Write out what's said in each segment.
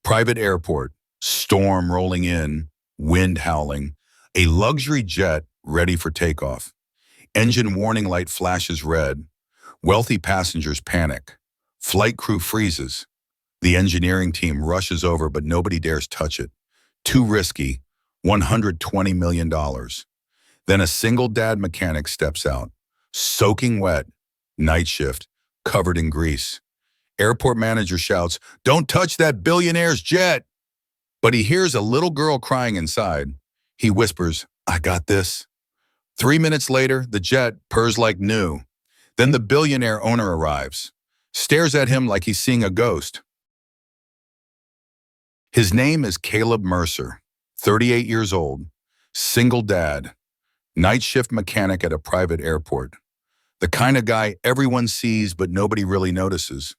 Private airport, storm rolling in, wind howling, a luxury jet ready for takeoff. Engine warning light flashes red. Wealthy passengers panic. Flight crew freezes. The engineering team rushes over, but nobody dares touch it. Too risky, $120 million. Then a single dad mechanic steps out, soaking wet, night shift, covered in grease. Airport manager shouts, "Don't touch that billionaire's jet!" But he hears a little girl crying inside. He whispers, "I got this." 3 minutes later, the jet purrs like new. Then the billionaire owner arrives, stares at him like he's seeing a ghost. His name is Caleb Mercer, 38 years old, single dad, night shift mechanic at a private airport. The kind of guy everyone sees but nobody really notices.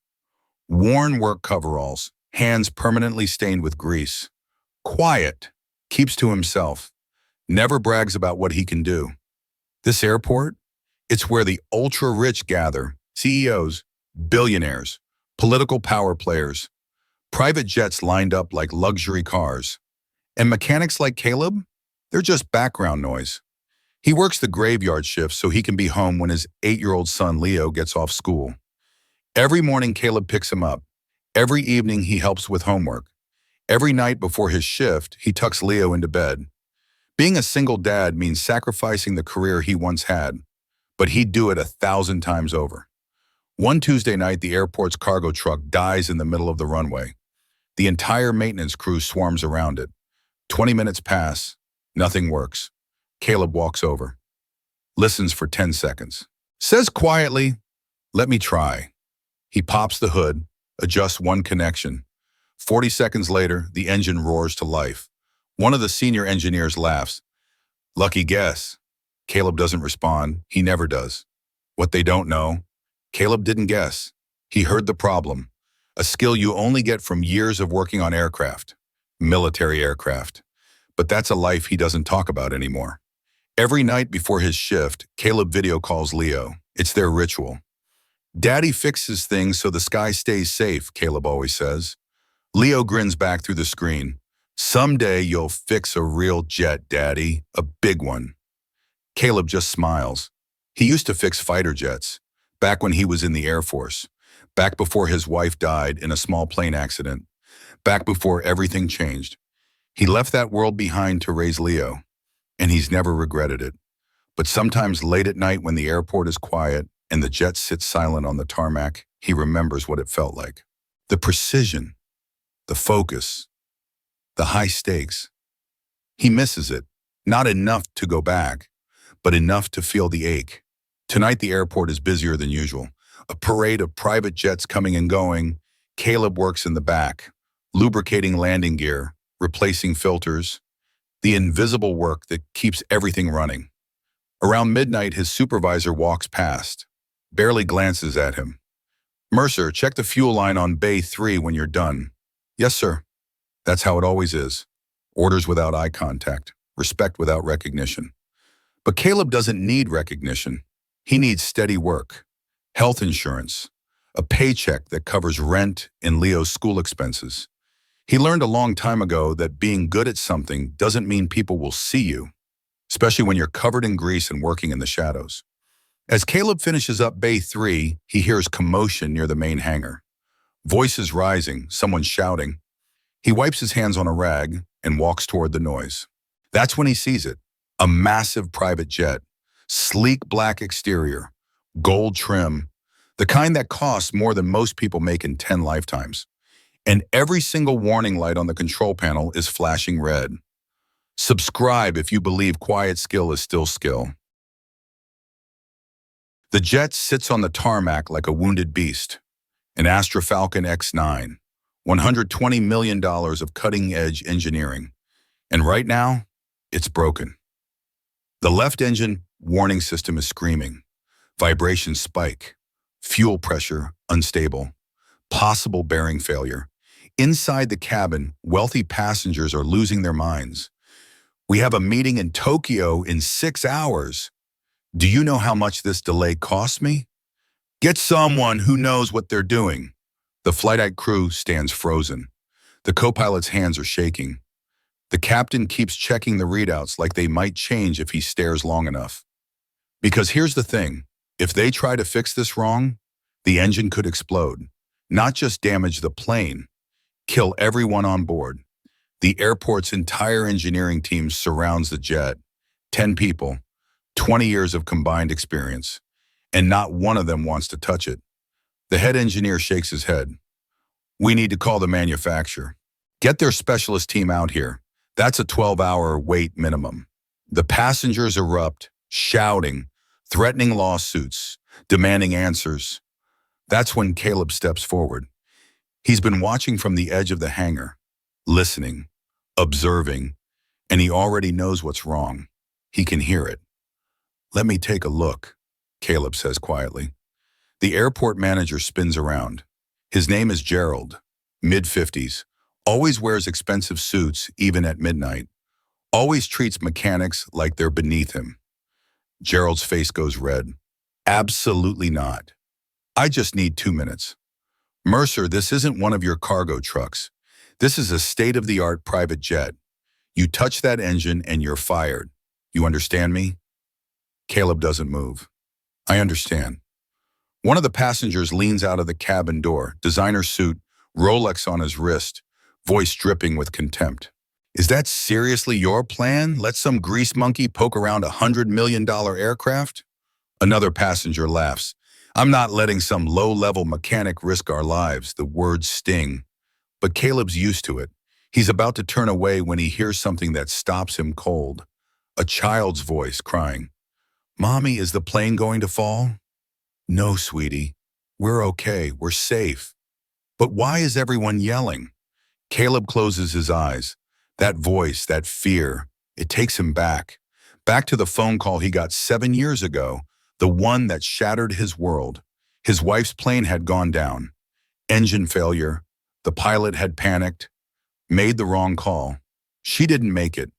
Worn work coveralls, hands permanently stained with grease. Quiet, keeps to himself, never brags about what he can do. This airport? It's where the ultra-rich gather, CEOs, billionaires, political power players, private jets lined up like luxury cars. And mechanics like Caleb? They're just background noise. He works the graveyard shift so he can be home when his 8-year-old son Leo gets off school. Every morning Caleb picks him up. Every evening he helps with homework. Every night before his shift, he tucks Leo into bed. Being a single dad means sacrificing the career he once had, but he'd do it 1,000 times over. One Tuesday night, the airport's cargo truck dies in the middle of the runway. The entire maintenance crew swarms around it. 20 minutes pass. Nothing works. Caleb walks over, listens for 10 seconds, says quietly, "Let me try." He pops the hood, adjusts one connection. 40 seconds later, the engine roars to life. One of the senior engineers laughs. "Lucky guess." Caleb doesn't respond. He never does. What they don't know, Caleb didn't guess. He heard the problem, a skill you only get from years of working on aircraft, military aircraft. But that's a life he doesn't talk about anymore. Every night before his shift, Caleb video calls Leo. It's their ritual. "Daddy fixes things so the sky stays safe," Caleb always says. Leo grins back through the screen. "Someday you'll fix a real jet, Daddy, a big one." Caleb just smiles. He used to fix fighter jets, back when he was in the Air Force, back before his wife died in a small plane accident, back before everything changed. He left that world behind to raise Leo, and he's never regretted it. But sometimes late at night when the airport is quiet and the jet sits silent on the tarmac, he remembers what it felt like. The precision, the focus, the high stakes. He misses it, not enough to go back, but enough to feel the ache. Tonight the airport is busier than usual. A parade of private jets coming and going. Caleb works in the back, lubricating landing gear, replacing filters, the invisible work that keeps everything running. Around midnight, his supervisor walks past, barely glances at him. "Mercer, check the fuel line on Bay 3 when you're done." "Yes, sir." That's how it always is. Orders without eye contact, respect without recognition. But Caleb doesn't need recognition. He needs steady work, health insurance, a paycheck that covers rent and Leo's school expenses. He learned a long time ago that being good at something doesn't mean people will see you, especially when you're covered in grease and working in the shadows. As Caleb finishes up Bay 3, he hears commotion near the main hangar. Voices rising, someone shouting. He wipes his hands on a rag and walks toward the noise. That's when he sees it, a massive private jet, sleek black exterior, gold trim, the kind that costs more than most people make in 10 lifetimes. And every single warning light on the control panel is flashing red. Subscribe if you believe quiet skill is still skill. The jet sits on the tarmac like a wounded beast, an Astrofalcon X9, $120 million of cutting-edge engineering. And right now, it's broken. The left engine warning system is screaming. Vibrations spike. Fuel pressure unstable. Possible bearing failure. Inside the cabin, wealthy passengers are losing their minds. "We have a meeting in Tokyo in 6 hours. Do you know how much this delay costs me?" "Get someone who knows what they're doing." The flight crew stands frozen. The co-pilot's hands are shaking. The captain keeps checking the readouts like they might change if he stares long enough. Because here's the thing, if they try to fix this wrong, the engine could explode. Not just damage the plane, kill everyone on board. The airport's entire engineering team surrounds the jet. 10 people, 20 years of combined experience, and not one of them wants to touch it. The head engineer shakes his head. We need to call the manufacturer. Get their specialist team out here. That's a 12-hour wait minimum. The passengers erupt, shouting, threatening lawsuits, demanding answers. That's when Caleb steps forward. He's been watching from the edge of the hangar, listening, observing, and he already knows what's wrong. He can hear it. Let me take a look, Caleb says quietly. The airport manager spins around. His name is Gerald, mid-50s, always wears expensive suits even at midnight, always treats mechanics like they're beneath him. Gerald's face goes red. Absolutely not. I just need 2 minutes. Mercer, this isn't one of your cargo trucks. This is a state-of-the-art private jet. You touch that engine and you're fired. You understand me? Caleb doesn't move. I understand. One of the passengers leans out of the cabin door, designer suit, Rolex on his wrist, voice dripping with contempt. Is that seriously your plan? Let some grease monkey poke around $100 million aircraft? Another passenger laughs. I'm not letting some low-level mechanic risk our lives. The words sting. But Caleb's used to it. He's about to turn away when he hears something that stops him cold. A child's voice crying, Mommy, is the plane going to fall? No, sweetie. We're okay. We're safe. But why is everyone yelling? Caleb closes his eyes. That voice, that fear, it takes him back. Back to the phone call he got 7 years ago, the one that shattered his world. His wife's plane had gone down. Engine failure. The pilot had panicked, made the wrong call. She didn't make it.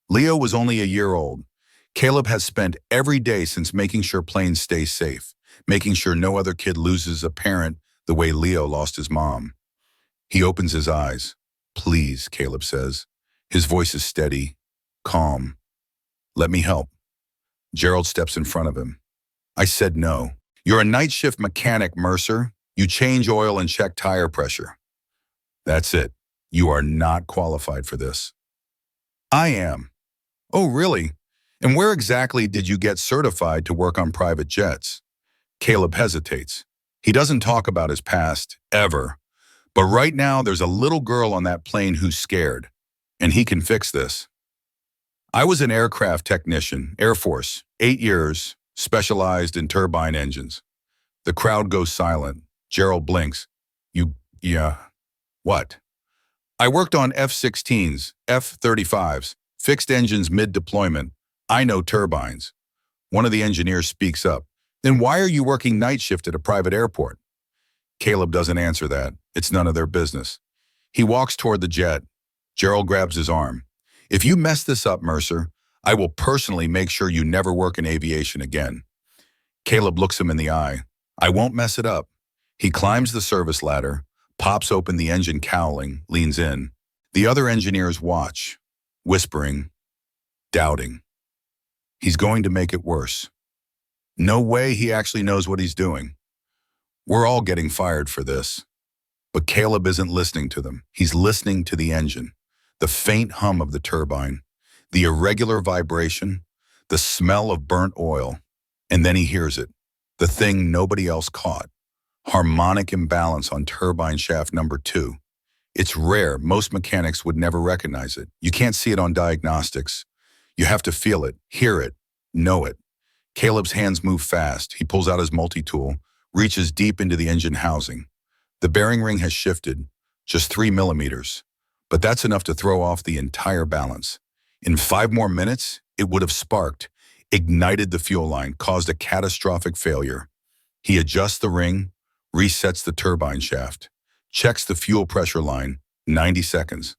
Leo was only a year old. Caleb has spent every day since making sure planes stay safe, making sure no other kid loses a parent the way Leo lost his mom. He opens his eyes. Please, Caleb says. His voice is steady, calm. Let me help. Gerald steps in front of him. I said no. You're a night shift mechanic, Mercer. You change oil and check tire pressure. That's it. You are not qualified for this. I am. Oh, really? And where exactly did you get certified to work on private jets? Caleb hesitates. He doesn't talk about his past, ever. But right now, there's a little girl on that plane who's scared. And he can fix this. I was an aircraft technician, Air Force, 8 years, specialized in turbine engines. The crowd goes silent. Gerald blinks. Yeah. What? I worked on F-16s, F-35s, fixed engines mid-deployment. I know turbines. One of the engineers speaks up. Then why are you working night shift at a private airport? Caleb doesn't answer that. It's none of their business. He walks toward the jet. Gerald grabs his arm. If you mess this up, Mercer, I will personally make sure you never work in aviation again. Caleb looks him in the eye. I won't mess it up. He climbs the service ladder, pops open the engine cowling, leans in. The other engineers watch, whispering, doubting. He's going to make it worse. No way he actually knows what he's doing. We're all getting fired for this. But Caleb isn't listening to them. He's listening to the engine, the faint hum of the turbine, the irregular vibration, the smell of burnt oil. And then he hears it, the thing nobody else caught. Harmonic imbalance on turbine shaft number 2. It's rare. Most mechanics would never recognize it. You can't see it on diagnostics. You have to feel it, hear it, know it. Caleb's hands move fast. He pulls out his multi-tool, reaches deep into the engine housing. The bearing ring has shifted, just 3 millimeters. But that's enough to throw off the entire balance. In 5 more minutes, it would have sparked, ignited the fuel line, caused a catastrophic failure. He adjusts the ring, resets the turbine shaft, checks the fuel pressure line, 90 seconds.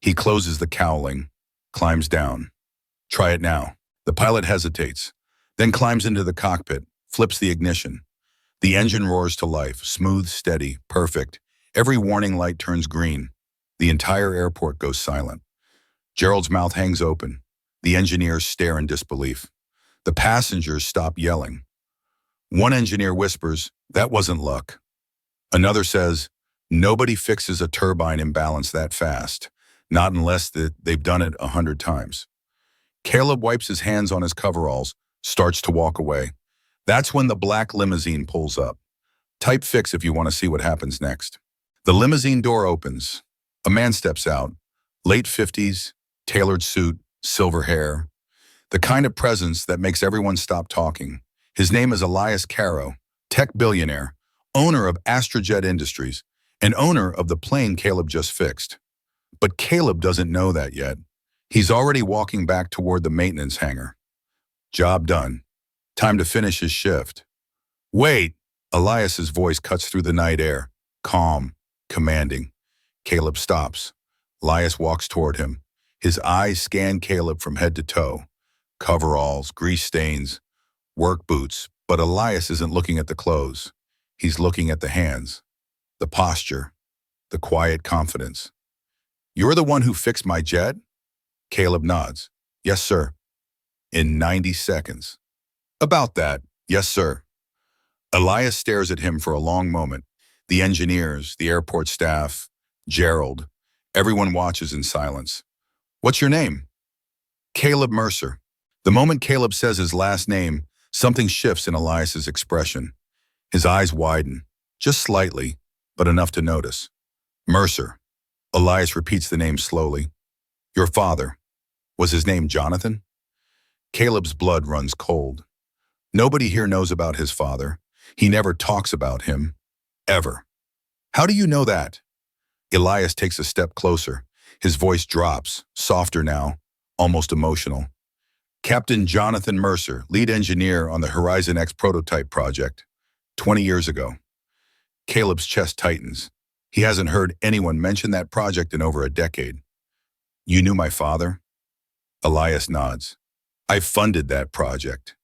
He closes the cowling, climbs down. Try it now. The pilot hesitates, then climbs into the cockpit, flips the ignition. The engine roars to life, smooth, steady, perfect. Every warning light turns green. The entire airport goes silent. Gerald's mouth hangs open. The engineers stare in disbelief. The passengers stop yelling. One engineer whispers, "That wasn't luck." Another says, "Nobody fixes a turbine imbalance that fast, not unless they've done it 100 times." Caleb wipes his hands on his coveralls, starts to walk away. That's when the black limousine pulls up. Type fix if you want to see what happens next. The limousine door opens. A man steps out. Late 50s, tailored suit, silver hair. The kind of presence that makes everyone stop talking. His name is Elias Caro, tech billionaire, owner of Astrojet Industries, and owner of the plane Caleb just fixed. But Caleb doesn't know that yet. He's already walking back toward the maintenance hangar. Job done. Time to finish his shift. Wait! Elias's voice cuts through the night air. Calm, commanding. Caleb stops. Elias walks toward him. His eyes scan Caleb from head to toe. Coveralls, grease stains, work boots. But Elias isn't looking at the clothes. He's looking at the hands, the posture, the quiet confidence. "You're the one who fixed my jet?" Caleb nods. "Yes, sir." "In 90 seconds. "About that. Yes, sir." Elias stares at him for a long moment. The engineers, the airport staff, Gerald. Everyone watches in silence. "What's your name?" "Caleb Mercer." The moment Caleb says his last name, something shifts in Elias's expression. His eyes widen, just slightly, but enough to notice. "Mercer." Elias repeats the name slowly. "Your father. Was his name Jonathan?" Caleb's blood runs cold. Nobody here knows about his father. He never talks about him. Ever. "How do you know that?" Elias takes a step closer. His voice drops, softer now, almost emotional. "Captain Jonathan Mercer, lead engineer on the Horizon X prototype project, 20 years ago." Caleb's chest tightens. He hasn't heard anyone mention that project in over a decade. "You knew my father?" Elias nods. "I funded that project.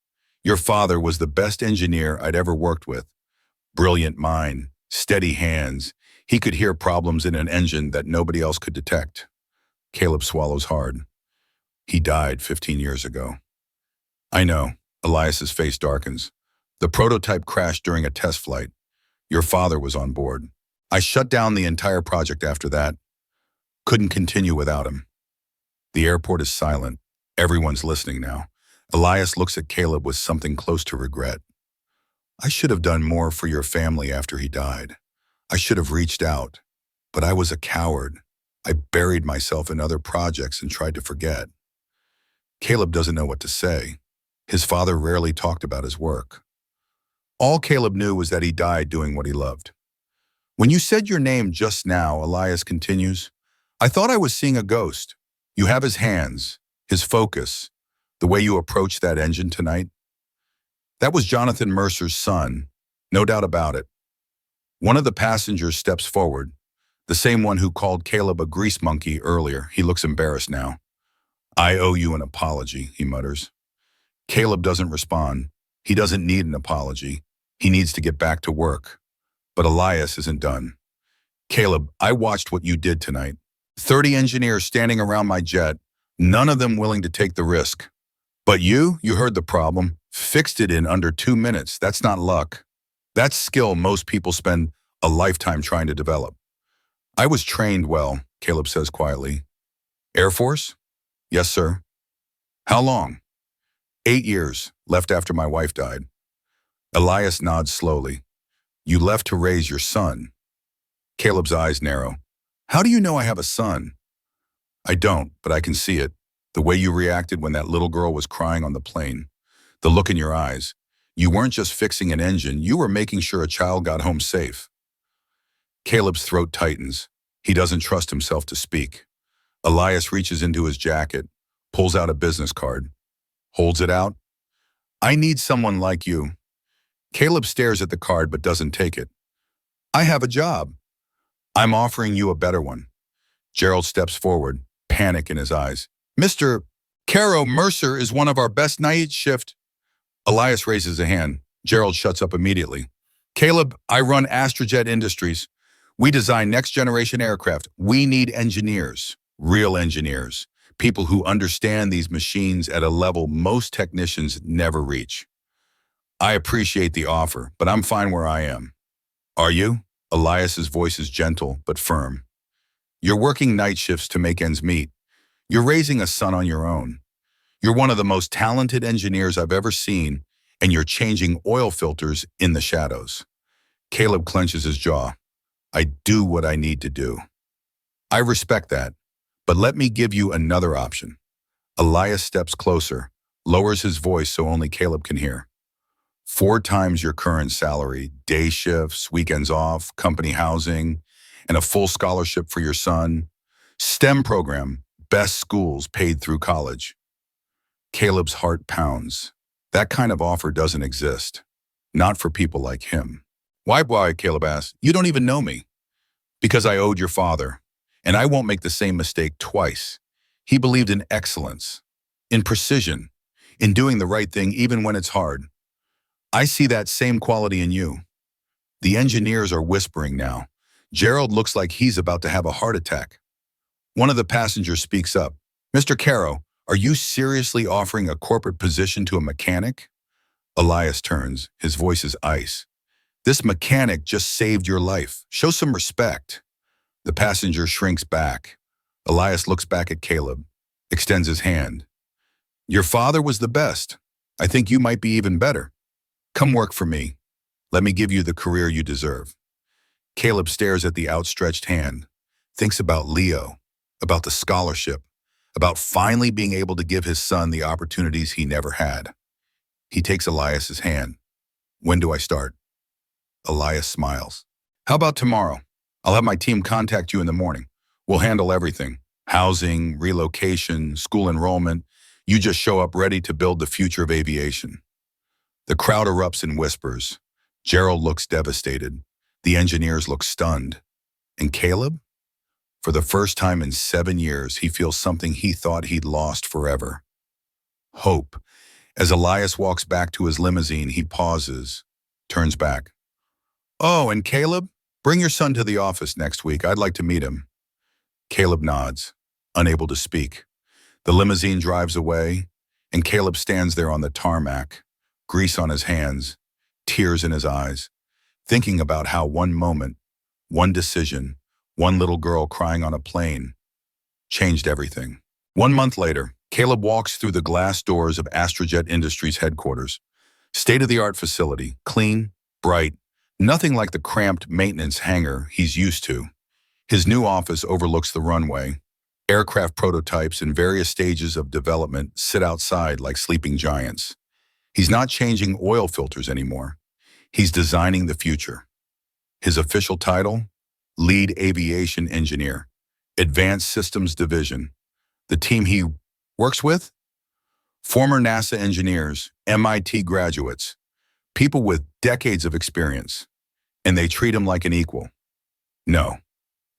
Your father was the best engineer I'd ever worked with. Brilliant mind, steady hands. He could hear problems in an engine that nobody else could detect." Caleb swallows hard. "He died 15 years ago." "I know." Elias's face darkens. "The prototype crashed during a test flight. Your father was on board. I shut down the entire project after that. Couldn't continue without him." The airport is silent. Everyone's listening now. Elias looks at Caleb with something close to regret. "I should have done more for your family after he died. I should have reached out. But I was a coward. I buried myself in other projects and tried to forget." Caleb doesn't know what to say. His father rarely talked about his work. All Caleb knew was that he died doing what he loved. "When you said your name just now," Elias continues, "I thought I was seeing a ghost. You have his hands, his focus, the way you approached that engine tonight. That was Jonathan Mercer's son, no doubt about it." One of the passengers steps forward, the same one who called Caleb a grease monkey earlier. He looks embarrassed now. "I owe you an apology," he mutters. Caleb doesn't respond. He doesn't need an apology. He needs to get back to work. But Elias isn't done. "Caleb, I watched what you did tonight. 30 engineers standing around my jet, none of them willing to take the risk. But you heard the problem, fixed it in under 2 minutes. That's not luck. That's skill most people spend a lifetime trying to develop." "I was trained well," Caleb says quietly. "Air Force?" "Yes, sir." "How long?" 8 years, left after my wife died." Elias nods slowly. "You left to raise your son." Caleb's eyes narrow. "How do you know I have a son?" "I don't, but I can see it. The way you reacted when that little girl was crying on the plane. The look in your eyes. You weren't just fixing an engine, you were making sure a child got home safe." Caleb's throat tightens. He doesn't trust himself to speak. Elias reaches into his jacket, pulls out a business card, holds it out. "I need someone like you." Caleb stares at the card but doesn't take it. "I have a job. I'm offering you a better one." Gerald steps forward, panic in his eyes. "Mr. Caro, Mercer is one of our best night shift." Elias raises a hand. Gerald shuts up immediately. "Caleb, I run Astrojet Industries. We design next-generation aircraft. We need engineers, real engineers, people who understand these machines at a level most technicians never reach. I appreciate the offer, but I'm fine where I am. Are you? Elias's voice is gentle but firm. You're working night shifts to make ends meet. You're raising a son on your own. You're one of the most talented engineers I've ever seen, and you're changing oil filters in the shadows. Caleb clenches his jaw. I do what I need to do. I respect that, but let me give you another option. Elias steps closer, lowers his voice so only Caleb can hear. 4 times your current salary, day shifts, weekends off, company housing, and a full scholarship for your son. STEM program, best schools paid through college. Caleb's heart pounds. That kind of offer doesn't exist. Not for people like him. Why, Caleb asks. You don't even know me. Because I owed your father, and I won't make the same mistake twice. He believed in excellence, in precision, in doing the right thing even when it's hard. I see that same quality in you. The engineers are whispering now. Gerald looks like he's about to have a heart attack. One of the passengers speaks up. Mr. Caro, are you seriously offering a corporate position to a mechanic? Elias turns. His voice is ice. This mechanic just saved your life. Show some respect. The passenger shrinks back. Elias looks back at Caleb, extends his hand. Your father was the best. I think you might be even better. Come work for me. Let me give you the career you deserve. Caleb stares at the outstretched hand, thinks about Leo, about the scholarship, about finally being able to give his son the opportunities he never had. He takes Elias's hand. When do I start? Elias smiles. How about tomorrow? I'll have my team contact you in the morning. We'll handle everything. Housing, relocation, school enrollment. You just show up ready to build the future of aviation. The crowd erupts in whispers. Gerald looks devastated. The engineers look stunned. And Caleb? For the first time in 7 years, he feels something he thought he'd lost forever. Hope. As Elias walks back to his limousine, he pauses, turns back. Oh, and Caleb? Bring your son to the office next week. I'd like to meet him. Caleb nods, unable to speak. The limousine drives away, and Caleb stands there on the tarmac, grease on his hands, tears in his eyes, thinking about how one moment, one decision, one little girl crying on a plane changed everything. 1 month later, Caleb walks through the glass doors of Astrojet Industries headquarters. State-of-the-art facility, clean, bright, nothing like the cramped maintenance hangar he's used to. His new office overlooks the runway. Aircraft prototypes in various stages of development sit outside like sleeping giants. He's not changing oil filters anymore. He's designing the future. His official title? Lead Aviation Engineer, Advanced Systems Division. The team he works with? Former NASA engineers, MIT graduates, people with decades of experience, and they treat him like an equal. No,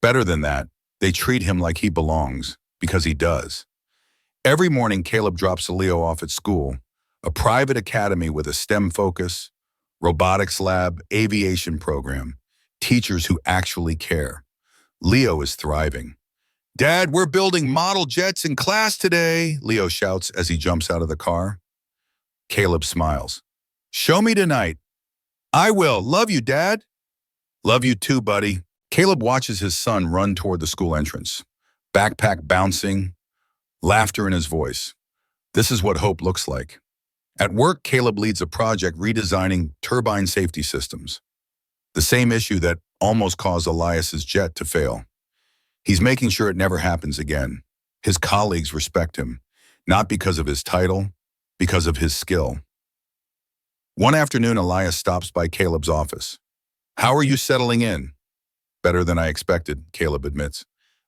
better than that, they treat him like he belongs, because he does. Every morning, Caleb drops Leo off at school, a private academy with a STEM focus, robotics lab, aviation program, teachers who actually care. Leo is thriving. Dad, we're building model jets in class today, Leo shouts as he jumps out of the car. Caleb smiles. Show me tonight. I will. Love you, Dad. Love you too, buddy. Caleb watches his son run toward the school entrance, backpack bouncing, laughter in his voice. This is what hope looks like. At work, Caleb leads a project redesigning turbine safety systems, the same issue that almost caused Elias's jet to fail. He's making sure it never happens again. His colleagues respect him, not because of his title, because of his skill. One afternoon, Elias stops by Caleb's office. How are you settling in? Better than I expected, Caleb admits.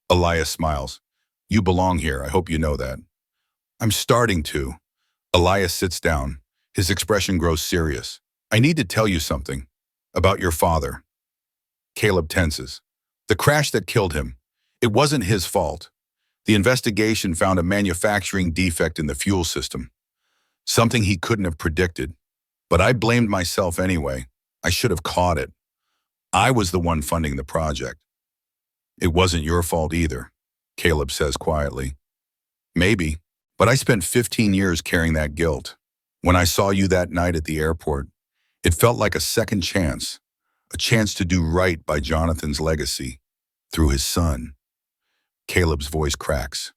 Elias smiles. You belong here. I hope you know that. I'm starting to. Elias sits down. His expression grows serious. I need to tell you something about your father. Caleb tenses. The crash that killed him, it wasn't his fault. The investigation found a manufacturing defect in the fuel system, something he couldn't have predicted. But I blamed myself anyway. I should have caught it. I was the one funding the project. It wasn't your fault either, Caleb says quietly. Maybe, but I spent 15 years carrying that guilt. When I saw you that night at the airport, it felt like a second chance, a chance to do right by Jonathan's legacy, through his son. Caleb's voice cracks.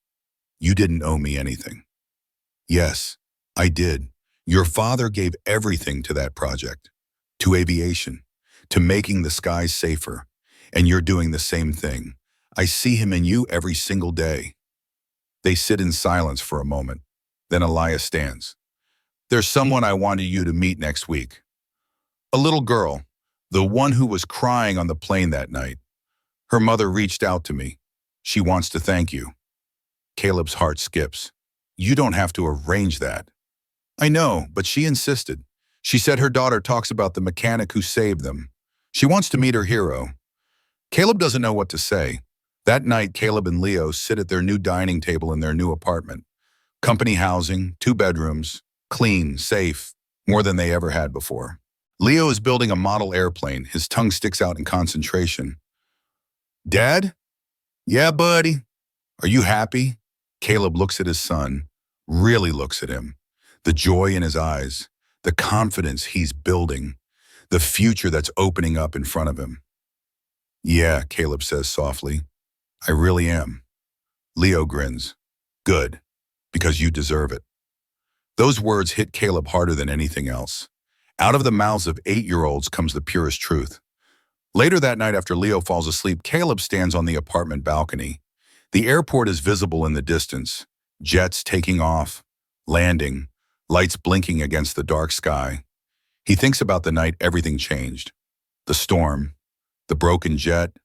You didn't owe me anything. Yes, I did. Your father gave everything to that project, to aviation, to making the skies safer, and you're doing the same thing. I see him in you every single day. They sit in silence for a moment. Then Elias stands. There's someone I wanted you to meet next week. A little girl, the one who was crying on the plane that night. Her mother reached out to me. She wants to thank you. Caleb's heart skips. You don't have to arrange that. I know, but she insisted. She said her daughter talks about the mechanic who saved them. She wants to meet her hero. Caleb doesn't know what to say. That night, Caleb and Leo sit at their new dining table in their new apartment. Company housing, 2 bedrooms, clean, safe, more than they ever had before. Leo is building a model airplane. His tongue sticks out in concentration. Dad? Yeah, buddy. Are you happy? Caleb looks at his son, really looks at him. The joy in his eyes, the confidence he's building, the future that's opening up in front of him. Yeah, Caleb says softly. I really am. Leo grins. Good, because you deserve it. Those words hit Caleb harder than anything else. Out of the mouths of 8-year-olds comes the purest truth. Later that night after Leo falls asleep, Caleb stands on the apartment balcony. The airport is visible in the distance. Jets taking off, landing, lights blinking against the dark sky. He thinks about the night everything changed. The storm, the broken jet,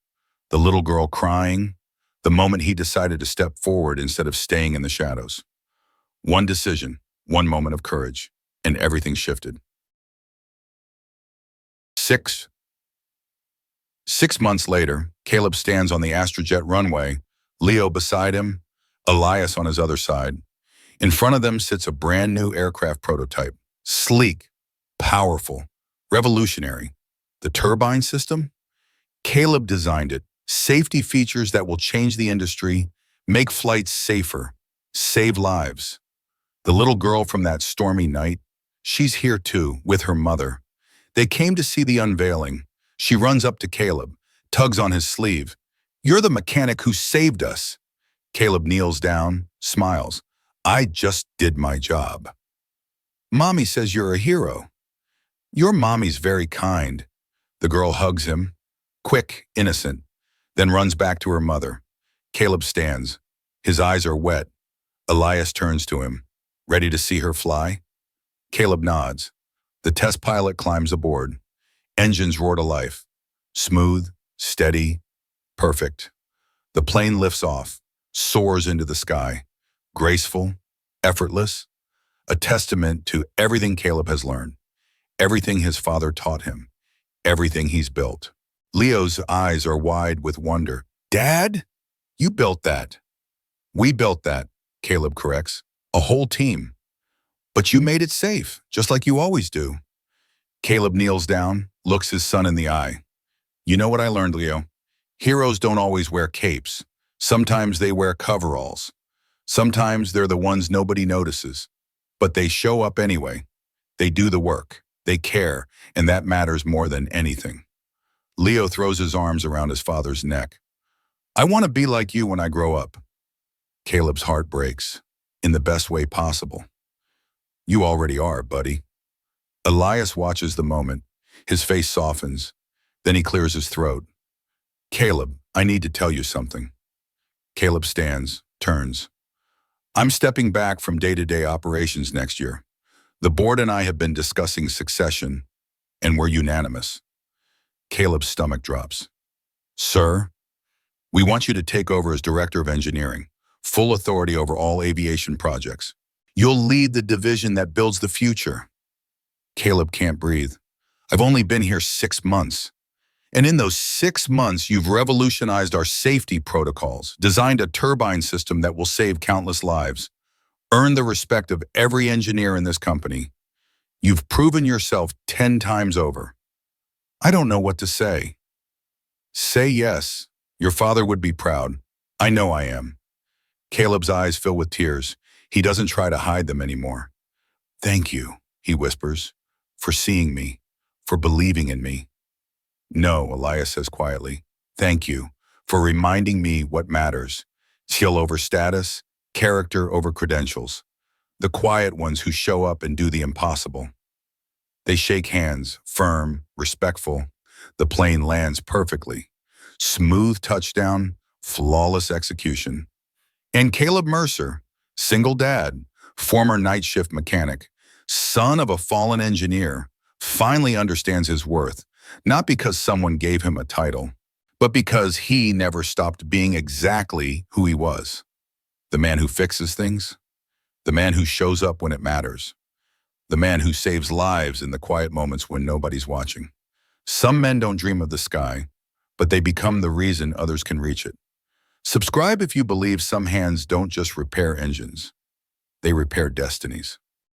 the little girl crying, the moment he decided to step forward instead of staying in the shadows. One decision, one moment of courage, and everything shifted. 6 months later, Caleb stands on the Astrojet runway, Leo beside him, Elias on his other side. In front of them sits a brand new aircraft prototype, sleek, powerful, revolutionary. The turbine system? Caleb designed it. Safety features that will change the industry, make flights safer, save lives. The little girl from that stormy night, she's here too, with her mother. They came to see the unveiling. She runs up to Caleb, tugs on his sleeve. You're the mechanic who saved us. Caleb kneels down, smiles. I just did my job. Mommy says you're a hero. Your mommy's very kind. The girl hugs him, quick, innocent, then runs back to her mother. Caleb stands. His eyes are wet. Elias turns to him. Ready to see her fly? Caleb nods. The test pilot climbs aboard. Engines roar to life. Smooth, steady, perfect. The plane lifts off, soars into the sky. Graceful, effortless. A testament to everything Caleb has learned. Everything his father taught him. Everything he's built. Leo's eyes are wide with wonder. Dad? You built that. We built that, Caleb corrects. A whole team. But you made it safe, just like you always do. Caleb kneels down, looks his son in the eye. You know what I learned, Leo? Heroes don't always wear capes. Sometimes they wear coveralls. Sometimes they're the ones nobody notices. But they show up anyway. They do the work. They care, and that matters more than anything. Leo throws his arms around his father's neck. I want to be like you when I grow up. Caleb's heart breaks, in the best way possible. You already are, buddy. Elias watches the moment. His face softens. Then he clears his throat. Caleb, I need to tell you something. Caleb stands, turns. I'm stepping back from day-to-day operations next year. The board and I have been discussing succession, and we're unanimous. Caleb's stomach drops. Sir, we want you to take over as Director of Engineering, full authority over all aviation projects. You'll lead the division that builds the future. Caleb can't breathe. I've only been here 6 months. And in those 6 months, you've revolutionized our safety protocols, designed a turbine system that will save countless lives, earned the respect of every engineer in this company. You've proven yourself 10 times over. I don't know what to say. Say yes. Your father would be proud. I know I am. Caleb's eyes fill with tears. He doesn't try to hide them anymore. Thank you, he whispers, for seeing me, for believing in me. No, Elias says quietly. Thank you for reminding me what matters. Skill over status, character over credentials. The quiet ones who show up and do the impossible. They shake hands, firm, respectful. The plane lands perfectly. Smooth touchdown, flawless execution. And Caleb Mercer, single dad, former night shift mechanic, son of a fallen engineer, finally understands his worth, not because someone gave him a title, but because he never stopped being exactly who he was. The man who fixes things, the man who shows up when it matters, the man who saves lives in the quiet moments when nobody's watching. Some men don't dream of the sky, but they become the reason others can reach it. Subscribe if you believe some hands don't just repair engines, they repair destinies.